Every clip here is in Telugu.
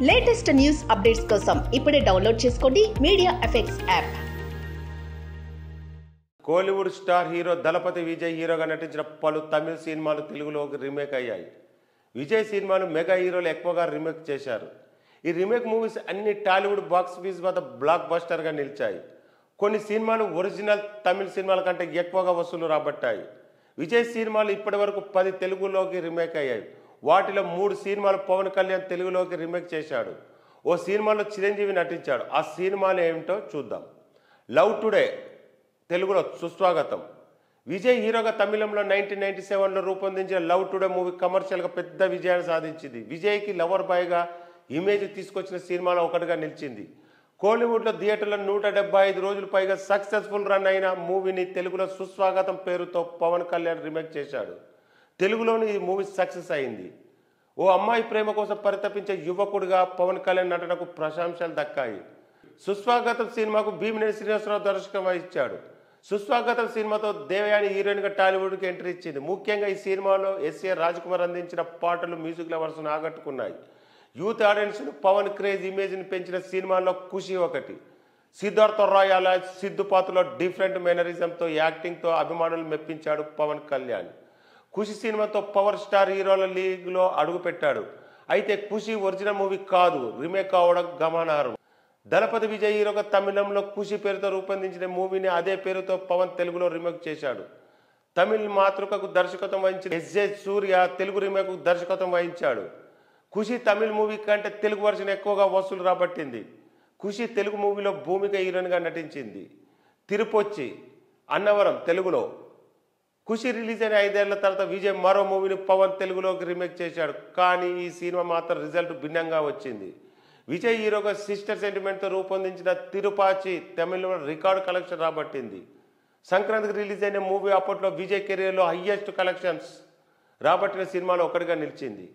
లేటెస్ట్ న్యూస్ అప్డేట్స్ కోసం ఇప్పుడే డౌన్లోడ్ చేసుకోండి media effects app. Kollywood star hero Thalapathy Vijay హీరోగా నటించిన పలు తమిళ సినిమాలు తెలుగులోకి రీమేక్ అయ్యాయి. విజయ్ సినిమాను మెగా హీరోలు ఎక్కువగా రీమేక్ చేశారు. ఈ రీమేక్ మూవీస్ అన్ని టాలీవుడ్ బాక్స్ ఆఫీస్ వద్ద బ్లాక్ బస్టర్గా నిలిచాయి. కొన్ని సినిమాలు ఒరిజినల్ తమిళ సినిమాల కంటే ఎక్కువగా వసూలు రాబట్టాయి. విజయ్ సినిమాలు ఇప్పటి వరకు 10 తెలుగులోకి రీమేక్ అయ్యాయి. వాటిలో 3 సినిమాలు పవన్ కళ్యాణ్ తెలుగులోకి రీమేక్ చేశాడు. ఓ సినిమాలో చిరంజీవి నటించాడు. ఆ సినిమాలు ఏమిటో చూద్దాం. లవ్ టుడే తెలుగులో సుస్వాగతం. విజయ్ హీరోగా తమిళంలో 1997లో రూపొందించిన లవ్ టుడే మూవీ కమర్షియల్గా పెద్ద విజయాన్ని సాధించింది. విజయ్కి లవర్ బాయ్గా ఇమేజ్ తీసుకొచ్చిన సినిమాలో ఒకటిగా నిలిచింది. కోలీవుడ్లో థియేటర్లో 175 రోజులు పైగా సక్సెస్ఫుల్ రన్ అయిన మూవీని తెలుగులో సుస్వాగతం పేరుతో పవన్ కళ్యాణ్ రీమేక్ చేశాడు. తెలుగులోని ఈ మూవీ సక్సెస్ అయింది. ఓ అమ్మాయి ప్రేమ కోసం పరితపించే యువకుడిగా పవన్ కళ్యాణ్ నటనకు ప్రశంసలు దక్కాయి. సుస్వాగతం సినిమాకు భీమినేని శ్రీనివాసరావు దర్శకత్వం వహించాడు. సుస్వాగతం సినిమాతో దేవయాని హీరోయిన్గా టాలీవుడ్కి ఎంట్రీ ఇచ్చింది. ముఖ్యంగా ఈ సినిమాలో ఎస్ఏ రాజ్ కుమార్ అందించిన పాటలు మ్యూజిక్ లవర్స్ను ఆకట్టుకున్నాయి. యూత్ ఆడియన్స్ను పవన్ క్రేజ్ ఇమేజ్ని పెంచిన సినిమాల్లో ఖుషి ఒకటి. సిద్ధార్థ రాయ్ అలా సిద్ధు పాత్రలో డిఫరెంట్ మేనరిజంతో యాక్టింగ్తో అభిమానులు మెప్పించాడు పవన్ కళ్యాణ్. ఖుషి సినిమాతో పవర్ స్టార్ హీరోల లీగ్లో అడుగుపెట్టాడు. అయితే ఖుషి ఒరిజినల్ మూవీ కాదు, రీమేక్ కావడం గమనార్హం. దళపతి విజయ్ హీరోగా తమిళంలో ఖుషి పేరుతో రూపొందించిన మూవీని అదే పేరుతో పవన్ తెలుగులో రీమేక్ చేశాడు. తమిళ మాతృకకు దర్శకత్వం వహించిన ఎస్జే సూర్య తెలుగు రీమేక్కు దర్శకత్వం వహించాడు. ఖుషి తమిళ మూవీ కంటే తెలుగు వర్షన్ ఎక్కువగా వసూలు రాబట్టింది. ఖుషి తెలుగు మూవీలో భూమిక హీరోయిన్గా నటించింది. తిరుపొచ్చి అన్నవరం తెలుగులో. ఖుషి రిలీజ్ అయిన 5 ఏళ్ల తర్వాత విజయ్ మరో మూవీని పవన్ తెలుగులోకి రీమేక్ చేశాడు. కానీ ఈ సినిమా మాత్రం రిజల్ట్ భిన్నంగా వచ్చింది. విజయ్ హీరోగా సిస్టర్ సెంటిమెంట్తో రూపొందించిన తిరుపాచి తమిళలో రికార్డు కలెక్షన్ రాబట్టింది. సంక్రాంతికి రిలీజ్ అయిన మూవీ అప్పట్లో విజయ్ కెరీర్లో హయ్యెస్ట్ కలెక్షన్స్ రాబట్టిన సినిమాలో ఒకటిగా నిలిచింది.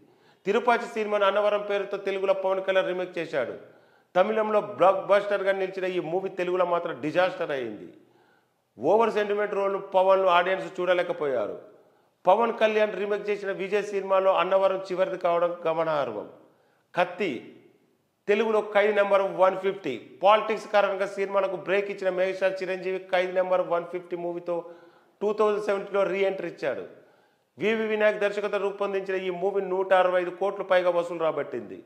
తిరుపాచి సినిమాను అన్నవరం పేరుతో తెలుగులో పవన్ కళ్యాణ్ రీమేక్ చేశాడు. తమిళంలో బ్లాక్ బస్టర్గా నిలిచిన ఈ మూవీ తెలుగులో మాత్రం డిజాస్టర్ అయింది. Over sentiment role Pawan audience చూడలేకపోయారు. పవన్ కళ్యాణ్ రీమేక్ చేసిన విజయ్ సినిమాలో అన్నవరం చివరిది కావడం గమనార్హం. కత్తి తెలుగులో ఖైదీ నెంబర్ 150. పాలిటిక్స్ కారణంగా సినిమాలకు బ్రేక్ ఇచ్చిన మెగాస్టార్ చిరంజీవి ఖైదీ నెంబర్ 150 మూవీతో 2017లో రీ ఎంట్రీ ఇచ్చాడు. వివి వినాయక్ దర్శకత్వం రూపొందించిన ఈ మూవీ 165 కోట్ల పైగా వసూలు రాబట్టింది.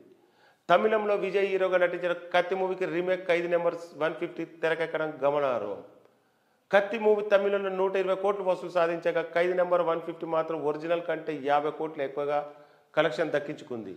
తమిళంలో విజయ్ హీరోగా నటించిన కత్తి మూవీకి రీమేక్ ఖైదీ నెంబర్ 150 తెరకెక్కడం గమనార్హం. కత్తి మూవీ తమిళంలో 120 కోట్లు వసూలు సాధించగా ఖైదీ నెంబర్ 150 మాత్రం ఒరిజినల్ కంటే 50 కోట్లు ఎక్కువగా కలెక్షన్ దక్కించుకుంది.